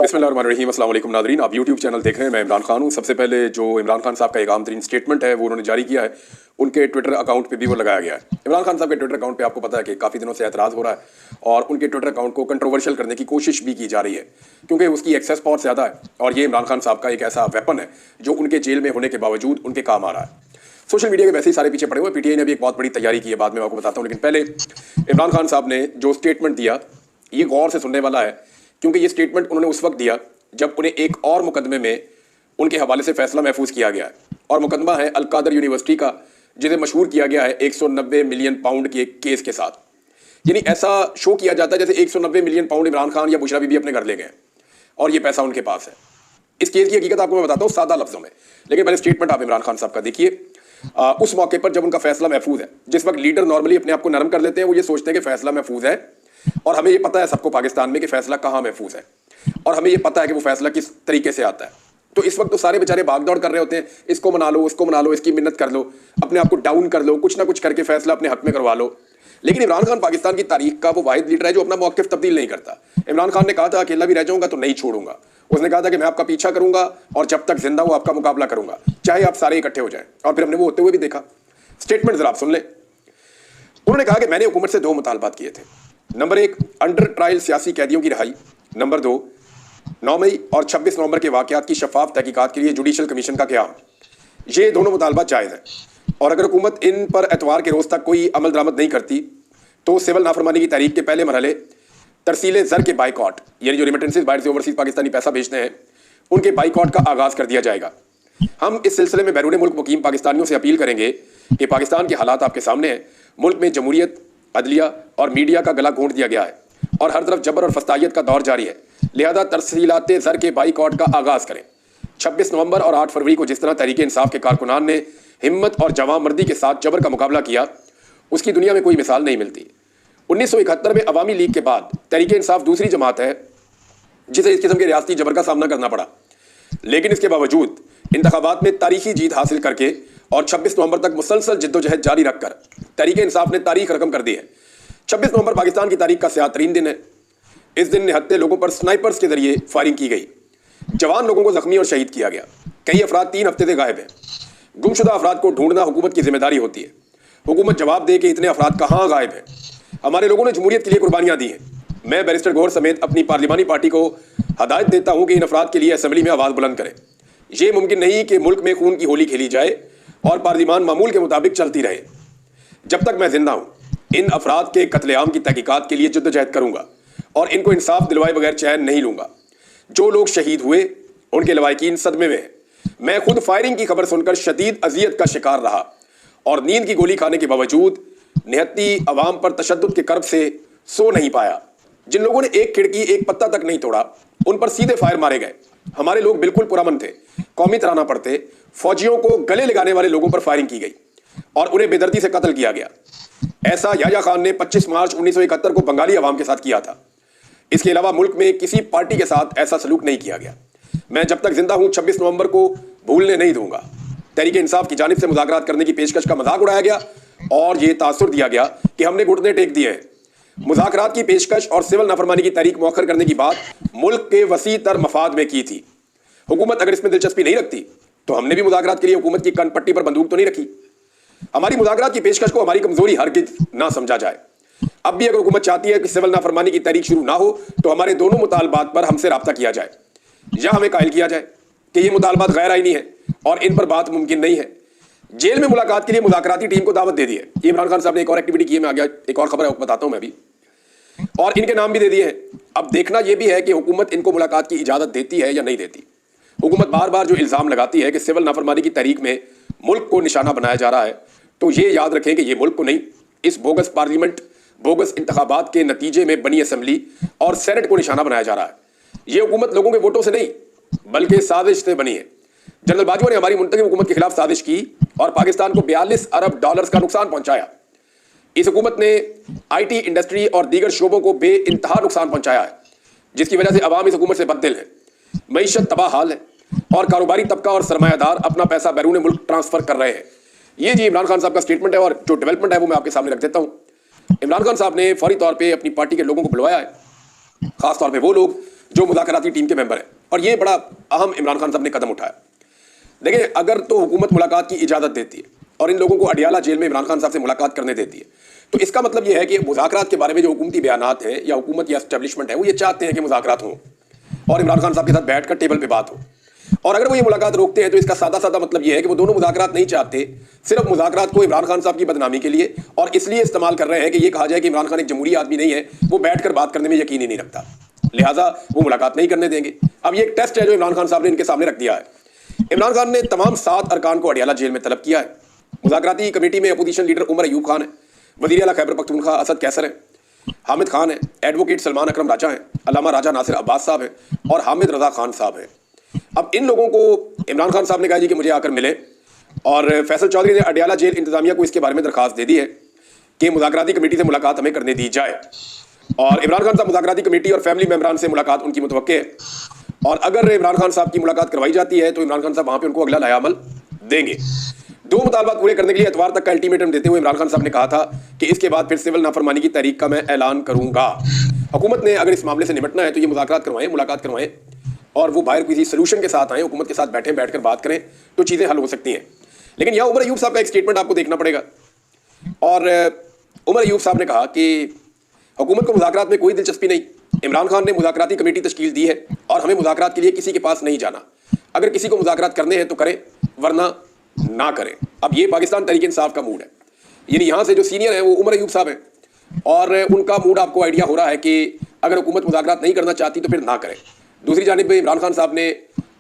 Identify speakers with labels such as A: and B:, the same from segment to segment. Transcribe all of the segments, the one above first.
A: बिस्मिल्लाहिर्रहमानिर्रहीम। अस्सलाम वालेकुम नाज़रीन, आप यूट्यूब चैनल देख रहे हैं। मैं इमरान खान हूँ। सबसे पहले जो इमरान खान साहब का एक आम तरीन स्टेटमेंट है वो उन्होंने जारी किया है, उनके ट्विटर अकाउंट पे भी वो लगाया गया है। इमरान खान साहब के ट्विटर अकाउंट पे आपको पता है कि काफ़ी दिनों से एतराज़ हो रहा है और उनके ट्विटर अकाउंट को कंट्रोवर्शियल करने की कोशिश भी की जा रही है, क्योंकि उसकी एक्सेस बहुत ज़्यादा है और ये इमरान खान साहब का एक ऐसा वेपन है जो उनके जेल में होने के बावजूद उनके काम आ रहा है। सोशल मीडिया के वैसे ही सारे पीछे पड़े हुए। पीटीआई ने भी एक बहुत बड़ी तैयारी की है, बाद में आपको बताता हूँ, लेकिन पहले इमरान खान साहब ने जो स्टेटमेंट दिया ये गौर से सुनने वाला है, क्योंकि ये स्टेटमेंट उन्होंने उस वक्त दिया जब उन्हें एक और मुकदमे में उनके हवाले से फैसला महफूज किया गया है, और मुकदमा है अल-कादर यूनिवर्सिटी का, जिसे मशहूर किया गया है 190 मिलियन पाउंड के एक केस के साथ। यानी ऐसा शो किया जाता है जैसे 190 मिलियन पाउंड इमरान खान या बुशरा बीबी अपने घर ले गए और ये पैसा उनके पास है। इस केस की हकीकत आपको मैं बताता हूँ सादा लफ्जों में, लेकिन पहले स्टेटमेंट आप इमरान खान साहब का देखिए। उस मौके पर जब उनका फैसला महफूज है, जिस वक्त लीडर नॉर्मली अपने आप को नरम कर लेते हैं, वो ये सोचते हैं कि फैसला महफूज है, और हमें ये पता है सबको पाकिस्तान में कि फैसला कहाँ महफूज है, और हमें ये पता है कि वो फैसला किस तरीके से आता है। तो इस वक्त तो सारे बेचारे भागदौड़ कर रहे होते हैं, इसको मना लो, उसको मना लो, इसकी मिन्नत कर लो, अपने आप को डाउन कर लो, कुछ ना कुछ करके फैसला अपने हक में करवा लो। लेकिन इमरान खान पाकिस्तान की तारीख का वो वाहिद लीडर है जो अपना मौक़िफ़ तब्दील नहीं करता। इमरान खान ने कहा था अकेला भी रह जाऊंगा तो नहीं छोड़ूंगा। उसने कहा था कि मैं आपका पीछा करूंगा और जब तक जिंदा हूं आपका मुकाबला करूंगा, चाहे आप सारे इकट्ठे हो जाएं। और फिर हमने वो होते हुए भी देखा। स्टेटमेंट जरा आप सुन लें। उन्होंने कहा कि मैंने हुकूमत से 2 मुतालबात किए थे। नंबर 1, अंडर ट्रायल सियासी कैदियों की रिहाई। नंबर 2, 9 मई और 26 नवंबर के वाक़यात की शफाफ तहकीकात के लिए जुडिशल कमीशन का क़याम। ये दोनों मुतालबात जायज़ हैं, और अगर हुकूमत इन पर एतवार के रोज़ तक कोई अमल दरामद नहीं करती तो सिविल नाफरमानी की तारीख के पहले मरहले तरसील ज़र के बाइकॉट, यानी जो रिमिटेंसेज बाहर से ओवरसीज पाकिस्तानी पैसा भेजते हैं, उनके बाइकॉट का आगाज़ कर दिया जाएगा। हम इस सिलसिले में बैरून मुल्क मुकीम पाकिस्तानियों से अपील करेंगे कि पाकिस्तान के हालात आपके सामने हैं। मुल्क में जमहूरियत, अदलिया और मीडिया का गला घोंट दिया गया है और हर तरफ जबर और फस्तायत का दौर जारी है। लिहाजा तरसीलात ज़र के बाइकॉट का आगाज़ करें। 26 नवंबर और 8 फरवरी को जिस तरह तहरीक इंसाफ के कारकुनान ने हिम्मत और जवामर्दी के साथ जबर का मुकाबला किया, उसकी दुनिया में कोई मिसाल नहीं मिलती। 1971 में अवामी लीग के बाद तहरीक इंसाफ दूसरी जमात है जिसे इस किस्म के रियासती जबर का सामना करना पड़ा, लेकिन इसके बावजूद इंतखाबात में तारीखी जीत हासिल करके और 26 नवंबर तक मुसलसल जिद्दोजहद जारी रखकर तहरीक इंसाफ ने तारीख रकम कर दी है। 26 नवंबर पाकिस्तान की तारीख का स्याह तरीन दिन है। इस दिन निहत्ते लोगों पर स्नाइपर्स के जरिए फायरिंग की गई, जवान लोगों को जख्मी और शहीद किया गया। कई अफराद 3 हफ्ते से गायब हैं। गुमशुदा अफराद को ढूंढना हुकूमत की जिम्मेदारी होती है। हुकूमत जवाब दे कि इतने अफराद कहाँ गायब हैं। हमारे लोगों ने जमहूरियत के लिए कुर्बानियाँ दी हैं। मैं बैरिस्टर गौहर समेत अपनी पार्लिमानी पार्टी को हदायत देता हूँ कि इन अफराद के लिए असम्बली में आवाज़ बुलंद करें। ये मुमकिन नहीं कि मुल्क में खून की होली खेली जाए और पार्लिमान मामूल के मुताबिक चलती रहे। जब तक मैं जिंदा हूँ इन अफराद के कत्लेआम की तहकीकात के लिए जद्दोजहद करूँगा और इनको इंसाफ दिलवाए बगैर चैन नहीं लूँगा। जो लोग शहीद हुए उनके लवाहिकीन सदमे में हैं। मैं खुद फायरिंग की खबर सुनकर शदीद अजियत का शिकार रहा और नींद की गोली खाने के बावजूद निहत्ती अवाम पर तशद्दुद के कर्ब से सो नहीं पाया। जिन लोगों ने एक खिड़की, एक पत्ता तक नहीं तोड़ा, उन पर सीधे फायर मारे गए। हमारे लोग बिल्कुल पुरअमन थे। कौमी तराना पढ़ते फौजियों को गले लगाने वाले लोगों पर फायरिंग की गई और उन्हें बेदर्दी से कत्ल किया गया। ऐसा याया खान ने 25 मार्च 1971 को बंगाली अवाम के साथ किया था। इसके अलावा मुल्क में किसी पार्टी के साथ ऐसा सलूक नहीं किया गया। मैं जब तक जिंदा हूं 26 नवंबर को भूलने नहीं दूंगा। तहरीक इंसाफ की जानिब से मुज़ाकरात करने की पेशकश का मजाक उड़ाया गया और यह तासुर दिया गया कि हमने घुटने टेक दिए हैं। मुज़ाकरात की पेशकश और सिविल नाफरमानी की तारीख मौखर करने की बात मुल्क के वसी तर मफाद में की थी। हुकूमत अगर इसमें दिलचस्पी नहीं रखती तो हमने भी मुज़ाकरात के लिए हुकूमत की कनपट्टी पर बंदूक तो नहीं रखी। हमारी मुज़ाकरात की पेशकश को हमारी कमजोरी हरगिज़ ना समझा जाए। अब भी अगर हुकूमत चाहती है कि सिविल नाफरमानी की तारीख शुरू ना हो तो हमारे दोनों मुतालबात पर हमसे रब्ता किया जाए, या हमें कायल किया जाए कि ये मुतालबात गैर आईनी है और इन पर बात मुमकिन नहीं है। जेल में मुलाकात के लिए मुज़ाकराती टीम को दावत दे दी है। ये इमरान खान साहब ने एक और एक्टिविटी की है, मैं आगे एक और खबर है बताता हूँ मैं भी, और इनके नाम भी दे दिए हैं। अब देखना यह भी है कि हुकूमत इनको मुलाकात की इजाज़त देती है या नहीं देती। हुकूमत बार बार जो इल्ज़ाम लगाती है कि सिविल नाफरमानी की तारीख में मुल्क को निशाना बनाया जा रहा है, तो ये याद रखें कि ये मुल्क को नहीं, इस बोगस पार्लियामेंट, बोगस इंतखाबात के नतीजे में बनी असम्बली और सेनेट को निशाना बनाया जा रहा है। ये हुकूमत लोगों के वोटों से नहीं बल्कि साजिश से बनी है। जनरल बाजवा ने हमारी मुंतखब हुकूमत के खिलाफ साजिश की और पाकिस्तान को 42 अरब डॉलर्स का नुकसान पहुंचाया। इस हुकूमत ने IT इंडस्ट्री और दीगर शोबों को बेइंतहा नुकसान पहुंचाया है, जिसकी वजह से अवाम इस हुकूमत से बददिल है। मईशत तबाह हाल है और कारोबारी तबका और सरमायादार अपना पैसा बैरून मुल्क ट्रांसफर कर रहे हैं। ये जी इमरान खान साहब का स्टेटमेंट है, और जो डेवलपमेंट है वो मैं आपके सामने रख देता हूँ। इमरान खान साहब ने फौरी तौर पर अपनी पार्टी के लोगों को बुलवाया है, खासतौर पर वो लोग जो मुज़ाकराती टीम के मेंबर हैं, और ये बड़ा अहम इमरान खान साहब ने कदम उठाया। देखिए, अगर तो हुकूमत मुलाकात की इजाज़त देती है और इन लोगों को अडियाला जेल में इमरान खान साहब से मुलाकात करने देती है, तो इसका मतलब ये है कि मुज़ाकरात के बारे में जो हुकूमती बयानात हैं या हुकूमत या एस्टेब्लिशमेंट है, वो ये चाहते हैं कि मुज़ाकरात हों और इमरान खान साहब के साथ बैठकर टेबल पे बात हो। और अगर वो ये मुलाकात रोकते हैं तो इसका सादा सादा मतलब ये है कि वो दोनों मुज़ाकरात नहीं चाहते, सिर्फ मुज़ाकरात को इमरान खान साहब की बदनामी के लिए और इसलिए इस्तेमाल कर रहे हैं कि ये कहा जाए कि इमरान खान एक जमहूरी आदमी नहीं है, वो बैठकर बात करने में यकीन ही नहीं रखता, लिहाजा वो मुलाकात नहीं करने देंगे। अब ये एक टेस्ट है जो इमरान खान साहब ने इनके सामने रख दिया है। इमरान खान ने तमाम 7 अरकान को अडियाला जेल में तलब किया है। मुज़ाकराती कमेटी में अपोजिशन लीडर उमर अयूब खान है, वज़ीर आला खैबर पख्तूनख्वा असद कैसर है, हामिद खान है, एडवोकेट सलमान अकरम राजा हैं, अल्लामा राजा नासिर अब्बास साहब हैं और हामिद रज़ा खान साहब हैं। अब इन लोगों को इमरान खान साहब ने कहा जी कि मुझे आकर मिले, और फैसल चौधरी ने अडियाला जेल इंतजामिया को इसके बारे में दरखास्त दे दी है कि मुज़ाकराती कमेटी से मुलाकात हमें करने दी जाए। और इमरान खान साहब मुज़ाकराती कमेटी और फैमिली मेम्बरान से मुलाकात उनकी मुतवक्के है, और अगर इमरान खान साहब की मुलाकात करवाई जाती है तो इमरान खान साहब वहाँ पर उनको अगला लायामल देंगे। 2 मुतालबात पूरे करने के लिए एतवार तक का अल्टीमेटम देते हुए इमरान खान साहब ने कहा था कि इसके बाद फिर सिविल नाफरमानी की तहरीक का मैं ऐलान करूंगा। हुकूमत ने अगर इस मामले से निपटना है तो ये मुज़ाकरात करवाएं, मुलाकात करवाएं और वो बाहर किसी सोल्यूशन के साथ आए, हुकूमत के साथ बैठकर बात करें तो चीज़ें हल हो सकती हैं। लेकिन यहाँ उमर अयूब साहब का एक स्टेटमेंट आपको देखना पड़ेगा, और उमर अयूब साहब ने कहा कि हुकूमत को मुज़ाकरात में कोई दिलचस्पी नहीं, इमरान खान ने मुज़ाकराती कमेटी तश्कील दी है और हमें मुज़ाकरात के लिए किसी के पास नहीं जाना, अगर किसी को मुज़ाकरात करने हैं तो करें वरना ना करें। अब ये पाकिस्तान तहरीक इंसाफ का मूड है, यानी यहाँ से जो सीनियर है वो उमर अयूब साहब हैं, और उनका मूड आपको आइडिया हो रहा है कि अगर हुकूमत मुज़ाकरात नहीं करना चाहती तो फिर ना करें। दूसरी जानिब इमरान खान साहब ने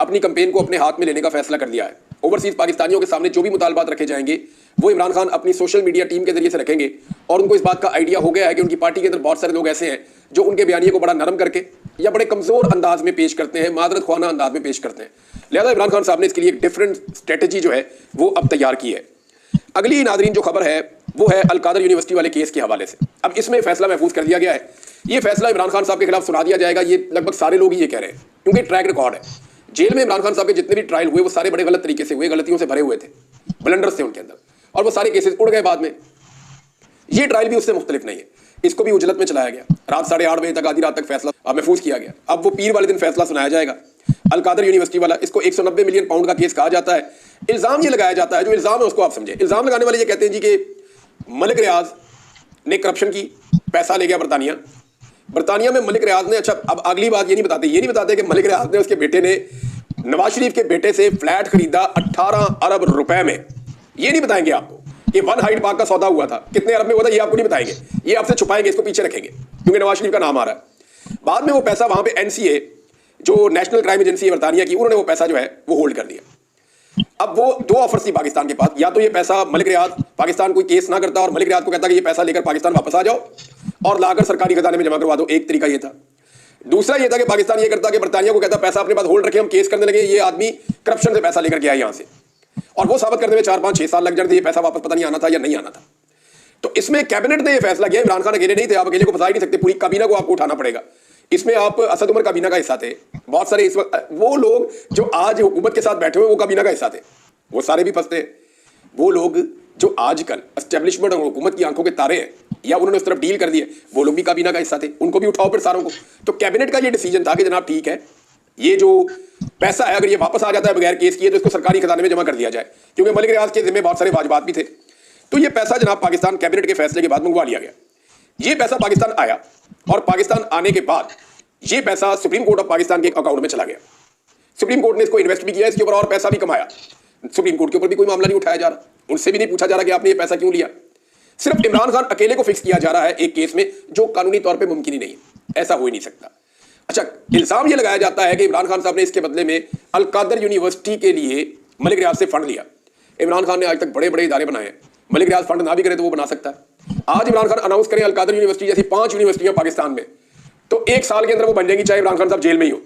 A: अपनी कंपेन को अपने हाथ में लेने का फैसला कर लिया है। ओवरसीज़ पाकिस्तानियों के सामने जो भी मुतालबात रखे जाएंगे वो इमरान खान अपनी सोशल मीडिया टीम के जरिए से रखेंगे, और उनको इस बात का आइडिया हो गया है कि उनकी पार्टी के अंदर बहुत सारे लोग ऐसे हैं जो उनके बयानिए को बड़ा नरम करके या बड़े कमज़ोर अंदाज में पेश करते हैं, मादरत ख्वाना अंदाज में पेश करते हैं। लिहाजा इमरान खान साहब ने इसके लिए एक डिफरेंट स्ट्रेटजी जो है वो अब तैयार की है। अगली नादरीन जो खबर है वो है अल-कादर यूनिवर्सिटी वाले केस के हवाले से। अब इसमें फैसला महफूज कर दिया गया है, ये फैसला इमरान खान साहब के खिलाफ सुना दिया जाएगा, ये लगभग सारे लोग ही ये कह रहे हैं, क्योंकि ट्रैक रिकॉर्ड है। जेल में इमरान खान साहब के जितने भी ट्रायल हुए वो सारे बड़े गलत तरीके से हुए, गलतियों से भरे हुए थे, ब्लंडर्स थे उनके अंदर, और वो सारे केसेस उड़ गए बाद में। ये ट्रायल भी उससे मुख्तलिफ नहीं है, इसको भी उजलत में चलाया गया, रात 8:30 बजे तक, आधी रात तक फैसला महफूज किया गया। अब वो पीर वाले दिन फैसला सुनाया जाएगा। अल-कादर यूनिवर्सिटी वाला, इसको 190 मिलियन पाउंड का केस कहा जाता है। इल्ज़ाम ये लगाया जाता है, जो इल्ज़ाम है उसको आप समझे। इल्ज़ाम लगाने वाले ये कहते हैं जी कि मलिक रियाज ने करप्शन की, पैसा ले गया बरतानिया में मलिक रियाज ने, अच्छा अब अगली बात ये नहीं बताते कि मलिक रियाज ने उसके बेटे ने नवाज शरीफ के बेटे से फ्लैट खरीदा 18 अरब रुपए में। ये नहीं बताएंगे आपको कि 1 हाइट पार्क का सौदा हुआ था, कितने अरब में हुआ था, ये आपको नहीं बताएंगे, ये आपसे छुपाएंगे, इसको पीछे रखेंगे क्योंकि नवाज शरीफ का नाम आ रहा है। बाद में वो पैसा वहां पे एनसीए, जो नेशनल क्राइम एजेंसी है बरतानिया की, उन्होंने वो पैसा जो है वो होल्ड कर दिया। अब वो 2 ऑफर्स थी पाकिस्तान के पास, या तो ये पैसा मलिक रियाज, पाकिस्तान कोई केस ना करता और मलिक रियाज को कहता कि ये पैसा लेकर पाकिस्तान वापस आ जाओ और लाकर सरकारी खजाने में जमा करवा दो, एक तरीका ये था। दूसरा ये था कि पाकिस्तान ये करता कि बरतानिया को कहता पैसा अपने पास होल्ड रखे, हम केस करने लगे, ये आदमी करप्शन से पैसा लेकर गया यहाँ से, और वो साबित करने में 4, 5, 6 साल लग जाते, ये पैसा वापस पता नहीं आना था या नहीं आना था। तो इसमें कैबिनेट ने ये फैसला किया, इमरान खान अकेले नहीं थे, आप अकेले को फंसा ही नहीं सकते, पूरी काबीना को आपको उठाना पड़ेगा। इसमें आप असद उमर काबीना का हिस्सा थे, बहुत सारे इस वक्त वो लोग जो आज हुकूमत के साथ बैठे हुए वो काबीना का हिस्सा थे, वो सारे भी फंसते हैं। वो लोग जो आजकल एस्टेब्लिशमेंट और हुकूमत की आंखों के तारे हैं या उन्होंने उस तरफ डील कर दिए, वो लोग भी काबीना का हिस्सा थे, उनको भी उठाओ फिर सारों को। तो कैबिनेट का ये डिसीजन था कि जनाब ठीक है, ये जो पैसा है अगर ये वापस आ जाता है बगैर केस किए तो इसको सरकारी खजाने में जमा कर दिया जाए, क्योंकि मलिक रियाज के जिम्मे बहुत सारे वाजबात भी थे। तो ये पैसा जनाब पाकिस्तान कैबिनेट के फैसले के बाद मंगवा लिया गया। ये पैसा पाकिस्तान आया और पाकिस्तान आने के बाद ये पैसा सुप्रीम कोर्ट ऑफ पाकिस्तान के अकाउंट में चला गया। सुप्रीम कोर्ट ने इसको इन्वेस्ट भी किया, इसके ऊपर और पैसा भी कमाया। सुप्रीम कोर्ट के ऊपर भी कोई मामला नहीं उठाया जा रहा, उनसे भी नहीं पूछा जा रहा कि आपने ये पैसा क्यों लिया। सिर्फ इमरान खान अकेले को फिक्स किया जा रहा है एक केस में, जो कानूनी तौर पे मुमकिन ही नहीं है, ऐसा हो ही नहीं सकता। अच्छा, इल्जाम ये लगाया जाता है कि इमरान खान साहब ने इसके बदले में अल-कादर यूनिवर्सिटी के लिए मलिक रियाज से फंड लिया। इमरान खान ने आज तक बड़े बड़े इदारे बनाए हैं, मलिक रियाज फंड ना भी करे तो वो बना सकता है। आज इमरान खान अनाउंस करें अल-कादर यूनिवर्सिटी जैसी 5 यूनिवर्सिटियां पाकिस्तान में, तो 1 साल के अंदर वो बन जाएगी, चाहे इमरान खान साहब जेल में ही हो,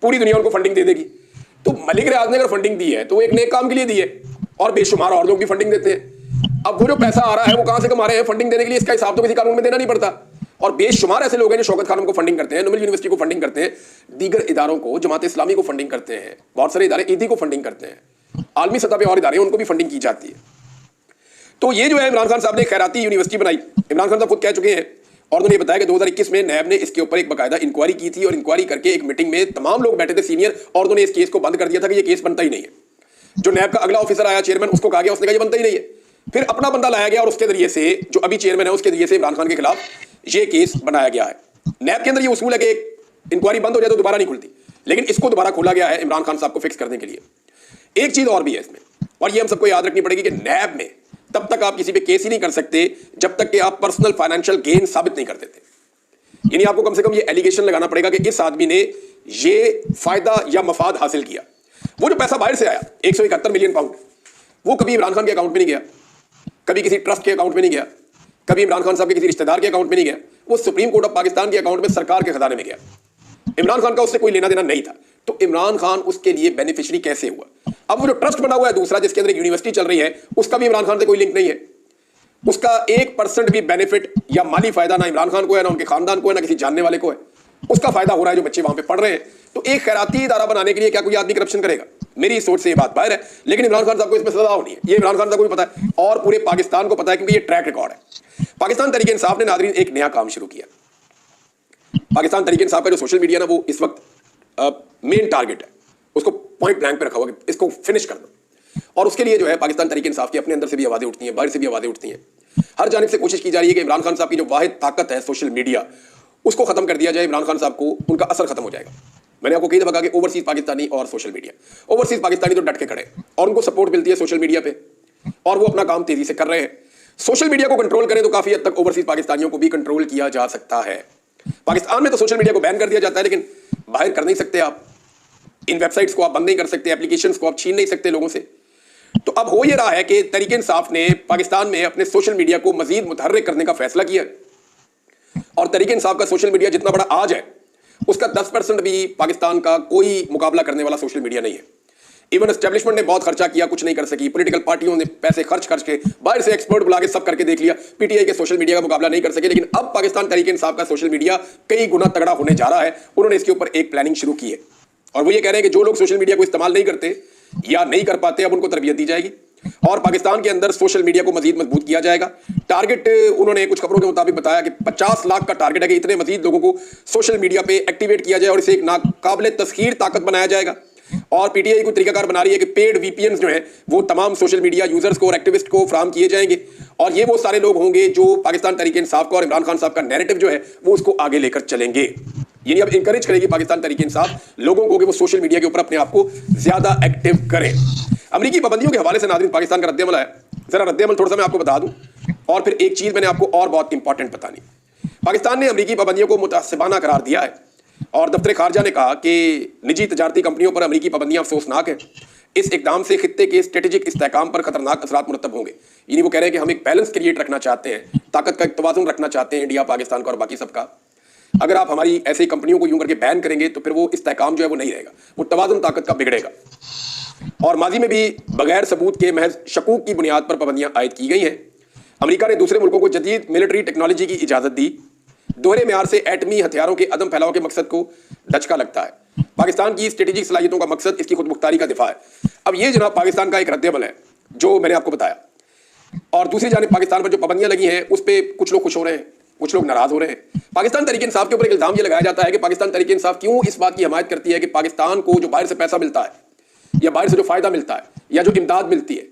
A: पूरी दुनिया उनको फंडिंग दे देगी। तो मलिक रियाज ने अगर फंडिंग दी है तो वो एक नेक काम के लिए दी है, और बेशुमार और लोग भी फंडिंग देते हैं। अब वो जो पैसा आ रहा है वो कहां से कमा रहे हैं फंडिंग देने के लिए, इसका हिसाब तो किसी कानून में देना नहीं पड़ता। और बेशुमार ऐसे लोग हैं जो शौकत खानम को फंडिंग करते हैं, नोबेल यूनिवर्सिटी को फंडिंग करते हैं, दीगर इदारों को, जमात इस्लामी को फंडिंग करते हैं, बहुत सारे इदारे ईदी को फंडिंग करते हैं, आलमी सतह पे और इदारे उनको भी फंडिंग की जाती है। तो ये जो है इमरान खान साहब ने खैराती यूनिवर्सिटी बनाई, इमरान खान साहब खुद कह चुके हैं, और उन्होंने बताया कि 2021 में नैब ने इसके ऊपर एक बाकायदा इंक्वायरी की थी और इंक्वायरी करके एक मीटिंग में तमाम लोग बैठे थे सीनियर, और उन्होंने इस केस को बंद कर दिया था कि ये केस बनता ही नहीं है। जो नैब का अगला ऑफिसर आया चेयरमैन, उसको कहा गया, उसने कहा ये बनता ही नहीं है। फिर अपना बंदा लाया गया और उसके जरिए से जो अभी चेयरमैन है उसके जरिए से इमरान खान के खिलाफ ये केस बनाया गया है। नैब के अंदर ये उसूल है कि इंक्वायरी बंद हो जाए तो दोबारा नहीं खुलती, लेकिन इसको दोबारा खोला गया है इमरान खान साहब को फिक्स करने के लिए। एक चीज और भी है इसमें, और ये हम सबको याद रखनी पड़ेगी कि नैब में तब तक आप किसी पे केस ही नहीं कर सकते जब तक कि आप पर्सनल फाइनेंशियल गेन साबित नहीं कर देते। यानी आपको कम से कम ये एलिगेशन लगाना पड़ेगा कि इस आदमी ने ये फायदा या मफाद हासिल किया। वो जो पैसा बाहर से आया 171 मिलियन पाउंड, वो कभी इमरान खान के अकाउंट में नहीं गया, कभी किसी ट्रस्ट के अकाउंट में नहीं गया, कभी इमरान खान साहब के किसी रिश्तेदार के अकाउंट में नहीं गया, वो सुप्रीम कोर्ट ऑफ पाकिस्तान के अकाउंट में सरकार के खजाने में गया। इमरान खान का उससे कोई लेना देना नहीं था, तो इमरान खान उसके लिए बेनिफिशियरी कैसे हुआ? अब वो जो ट्रस्ट बना हुआ है दूसरा, जिसके अंदर एक यूनिवर्सिटी चल रही है, उसका भी इमरान खान से कोई लिंक नहीं है। उसका 1% भी बेनिफिट या माली फायदा ना इमरान खान को है, ना उनके खानदान को है, ना किसी जानने वाले को है। उसका फायदा हो रहा है जो बच्चे वहां पे पढ़ रहे हैं। तो एक खैराती इदारा बनाने के लिए क्या कोई आदमी करप्शन करेगा? मेरी सोच से ये बात बाहर है, लेकिन इमरान खान साहब को इसमें सजा होनी है, ये इमरान खान साहब को भी पता है और पूरे पाकिस्तान को पता है, क्योंकि ये ट्रैक रिकॉर्ड है। पाकिस्तान तहरीक इंसाफ ने नादरीन एक नया काम शुरू किया। पाकिस्तान तहरीक इंसाफ का जो सोशल मीडिया ना, वो इस वक्त मेन टारगेट है, उसको पॉइंट ब्लैंक पे रखा हुआ कि इसको फिनिश करना। और उसके लिए जो है पाकिस्तान तहरीक इंसाफ के अपने अंदर से भी आवाजें उठती हैं, बाहर से भी आवाजें उठती हैं। हर जानिब से कोशिश की जा रही है कि इमरान खान साहब की जो वाहिद ताकत है सोशल मीडिया, उसको खत्म कर दिया जाए। इमरान खान साहब को उनका असर खत्म हो जाएगा। मैंने आपको कई दफा कहा कि ओवरसीज पाकिस्तानी और सोशल मीडिया, ओवरसीज पाकिस्तानी तो डट के खड़े और उनको सपोर्ट मिलती है सोशल मीडिया पे, और वो अपना काम तेजी से कर रहे हैं। सोशल मीडिया को कंट्रोल करें तो काफी हद तक ओवरसीज पाकिस्तानियों को भी कंट्रोल किया जा सकता है। पाकिस्तान में तो सोशल मीडिया को बैन कर दिया जाता है, लेकिन बाहर कर नहीं सकते आप। इन वेबसाइट्स को आप बंद नहीं कर सकते, एप्लीकेशंस को आप छीन नहीं सकते लोगों से। तो अब हो ये रहा है कि तहरीक इंसाफ ने पाकिस्तान में अपने सोशल मीडिया को मजीद मुतहर्रिक करने का फैसला किया, और तहरीक इंसाफ का सोशल मीडिया जितना बड़ा आज है, उसका 10% भी पाकिस्तान का कोई मुकाबला करने वाला सोशल मीडिया नहीं है। इवन एस्टेब्लिशमेंट ने बहुत खर्चा किया, कुछ नहीं कर सकी। पॉलिटिकल पार्टियों ने पैसे खर्च के बाहर से एक्सपर्ट बुला के सब करके देख लिया, पीटीआई के सोशल मीडिया का मुकाबला नहीं कर सके। लेकिन अब पाकिस्तान तहरीक इंसाफ का सोशल मीडिया कई गुना तगड़ा होने जा रहा है। उन्होंने इसके ऊपर एक प्लानिंग शुरू की है, और वो ये कह रहे हैं कि जो लोग सोशल मीडिया को इस्तेमाल नहीं करते या नहीं कर पाते, अब उनको तरबियत दी जाएगी और पाकिस्तान के अंदर सोशल मीडिया को मजीद मजबूत किया जाएगा। टारगेट उन्होंने कुछ खबरों के मुताबिक बताया कि 50 लाख का टारगेट है कि इतने मजीद लोगों को सोशल मीडिया पे एक्टिवेट किया जाए और इसे एक नाकाबिले तस्खीर ताकत बनाया जाएगा। और पीटीआई को तरीकाकार बना रही है कि पेड वीपीएन जो है वो तमाम सोशल मीडिया यूजर्स को और एक्टिविस्ट को फराहम किए जाएंगे, और ये वो सारे लोग होंगे जो पाकिस्तान तहरीक इंसाफ का और इमरान खान साहब का नैरेटिव जो है वो उसको आगे लेकर चलेंगे। यानी अब इंकरेज करेगी पाकिस्तान तहरीक इंसाफ लोगों को कि वो सोशल मीडिया के ऊपर अपने आप को ज्यादा एक्टिव करें। अमरीकी पाबंदियों के हवाले से नाज़रीन पाकिस्तान का रद्द-ए-अमल है, जरा रद्द-ए-अमल थोड़ा सा मैं आपको बता दूं, और फिर एक चीज मैंने आपको और बहुत इंपॉर्टेंट बतानी। पाकिस्तान ने अमरीकी पाबंदियों को मुतासिबाना करार दिया है, और दफ्तर खारजा ने कहा कि निजी तजारती कंपनियों पर अमरीकी पाबंदियां अफसोसनाक है। इस इकदाम से खित्ते के स्ट्रेटेजिक इस्तेहकाम पर खतरनाक असरात मुरतब होंगे। यानी वो कह रहे हैं कि हम एक बैलेंस क्रिएट रखना चाहते हैं, ताकत का एक तवाज़ुन रखना चाहते हैं इंडिया, पाकिस्तान का और बाकी सबका। अगर आप हमारी ऐसी कंपनियों को यूं करके बैन करेंगे तो फिर वो इस्तेहकाम जो है वो नहीं रहेगा, वो तवाज़ुन ताकत का बिगड़ेगा। और माजी में भी बगैर सबूत के महज शकूक की बुनियाद पर पाबंदियां आयद की गई हैं। अमेरिका ने दूसरे मुल्कों को जदीद मिलिट्री टेक्नोलॉजी की इजाजत दी। दोहरे मेयार से एटमी हथियारों के अदम फैलाव के मकसद को धचका लगता है। पाकिस्तान की स्ट्रेटेजिक सलाहियतों का मकसद इसकी खुद मुख्तारी का दिफा है। अब ये जनाब पाकिस्तान का एक रद्द-ए-अमल है जो मैंने आपको बताया, और दूसरी जानिब पाकिस्तान पर जो पाबंदियां लगी हैं उस पर कुछ लोग खुश हो रहे हैं, कुछ लोग नाराज हो रहे हैं। पाकिस्तान तहरीक इंसाफ के ऊपर इल्जाम ये लगाया जाता है कि पाकिस्तान तहरीक इंसाफ क्यों इस बात की हमायत करती है कि पाकिस्तान को जो बाहर से पैसा मिलता है या बाहर से जो फायदा मिलता है या जो इमदाद मिलती है,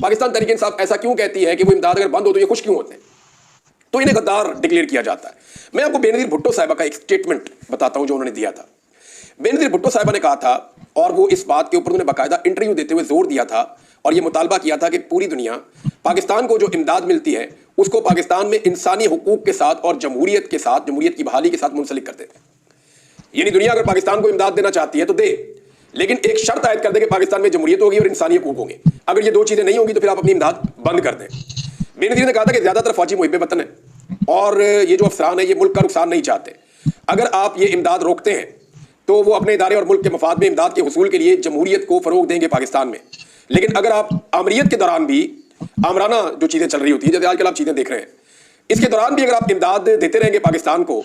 A: पाकिस्तान तहरीक इंसाफ ऐसा क्यों कहती है कि वो इमदाद अगर बंद हो तो ये खुश क्यों होते हैं, तो इन्हें गद्दार डिक्लेयर किया जाता है। मैं आपको बेनजीर भुट्टो साहिबा का एक स्टेटमेंट बताता हूं जो उन्होंने दिया था। बेनजीर भुट्टो साहिबा ने कहा था, और वो इस बात के ऊपर उन्होंने बाकायदा इंटरव्यू देते हुए जोर दिया था और ये मुतालबा किया था कि पूरी दुनिया पाकिस्तान को जो इमदाद मिलती है उसको पाकिस्तान में इंसानी हुकूक के साथ और जमहूरियत के साथ, जमहूरियत की बहाली के साथ मुंसलिक कर देते हैं। यानी दुनिया अगर पाकिस्तान को इमदाद देना चाहती है तो दे, लेकिन एक शर्त आयद कर दे कि पाकिस्तान में जमहूरियत होगी और इंसानी हुकूक होंगे। अगर ये दो चीजें नहीं होंगी तो फिर आप अपनी इमदाद बंद कर दें। बेनजीर ने कहा था कि ज्यादातर फौजी मुहिब्बे वतन है और ये जो अफसरान है ये मुल्क का नुकसान नहीं चाहते। अगर आप ये इमदाद रोकते हैं तो वो अपने इदारे और मुल्क के मफाद में इमदाद के हुसूल के लिए जमहूरियत को फरोग देंगे पाकिस्तान में। लेकिन अगर आप आमरीत के दौरान भी आमराना जो चीजें चल रही होती है, जैसे आजकल आप चीजें देख रहे हैं, इसके दौरान भी अगर आप इमदाद देते रहेंगे पाकिस्तान को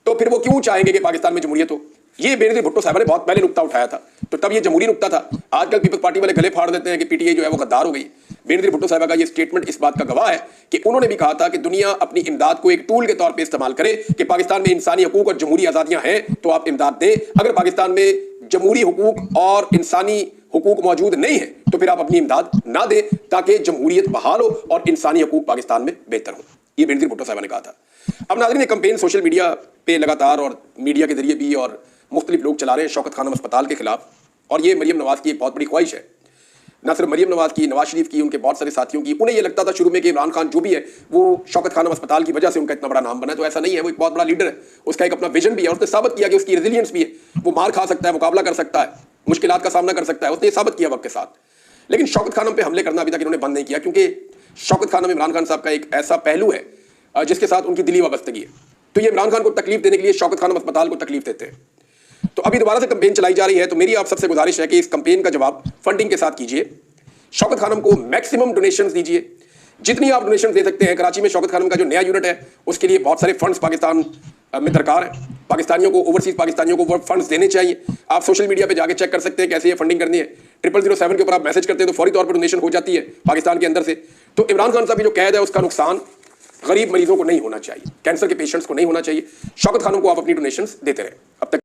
A: तो फिर वो क्यों चाहेंगे कि पाकिस्तान में जमहूरियत हो। ये बेनजीर भुट्टो साहब ने बहुत पहले नुक्ता उठाया था, तो तब ये जमहूरी नुक्ता था। आजकल पीपल्स पार्टी वाले गले फाड़ देते हैं कि पीटीआई जो है वो गद्दार हो गई। बेनज़ीर भुट्टो साहिबा का ये स्टेटमेंट इस बात का गवाह है कि उन्होंने भी कहा था कि दुनिया अपनी इमदाद को एक टूल के तौर पे इस्तेमाल करे कि पाकिस्तान में इंसानी हकूक और जमहूरी आज़ादियां हैं तो आप इमदाद दें, अगर पाकिस्तान में जमहूरी हकूक और इंसानी हकूक मौजूद नहीं है तो फिर आप अपनी इमदाद ना दें ताकि जमहूरियत बहाल हो और इंसानी हकूक पाकिस्तान में बेहतर हो। ये बेनज़ीर भुट्टो साहिबा ने कहा था। अब नाज़रीन, ये कैंपेन सोशल मीडिया पे लगातार और मीडिया के जरिए भी और मुख्तलिफ लोग चला रहे हैं शौकत खानम अस्पताल के खिलाफ, और ये मरीम नवाज़ की एक बहुत बड़ी ख्वाहिश है। ना सिर्फ मरीम नवाज़ की, नवाज शरीफ की, उनके बहुत सारे साथियों की। उन्हें ये लगता था शुरू में कि इमरान खान जो भी है वो शौकत खानम अस्पताल की वजह से उनका इतना बड़ा नाम बना है, तो ऐसा नहीं है। वो एक बहुत बड़ा लीडर है, उसका एक अपना विजन भी है, उसने साबित किया कि उसकी रेजिलियंस भी है, वो मार खा सकता है, मुकाबला कर सकता है, मुश्किलात का सामना कर सकता है, उसने साबित किया वक्त के साथ। लेकिन शौकत खानम पे हमले करना अभी तक इन्होंने बंद नहीं किया, क्योंकि शौकत खानम इमरान खान साहब का एक ऐसा पहलू है जिसके साथ उनकी दिली वाबस्तगी है। तो ये इमरान खान को तकलीफ देने के लिए शौकत खानम अस्पताल को तकलीफ देते हैं। तो अभी दोबारा से कैंपेन चलाई जा रही है, तो मेरी आप सबसे गुजारिश है कि इस कैंपेन का जवाब फंडिंग के साथ कीजिए। शौकत खानम को मैक्सिमम डोनेशंस दीजिए, जितनी आप डोनेशन दे सकते हैं। कराची में शौकत खानम का जो नया यूनिट है उसके लिए बहुत सारे फंड्स पाकिस्तान में दरकार है। पाकिस्तानियों को, ओवरसीज पाकिस्तानियों को वो फंड्स देने चाहिए। आप सोशल मीडिया पे जाके चेक कर सकते हैं कैसे ये फंडिंग करनी है। 0007 के ऊपर आप मैसेज करते हैं तो फौरी तौर पर डोनेशन हो जाती है पाकिस्तान के अंदर से। तो इमरान खान साहब की जो कैद है उसका नुकसान गरीब मरीजों को नहीं होना चाहिए, कैंसर के पेशेंट्स को नहीं होना चाहिए। शौकत खानम को आप अपनी डोनेशंस देते रहें। अब तक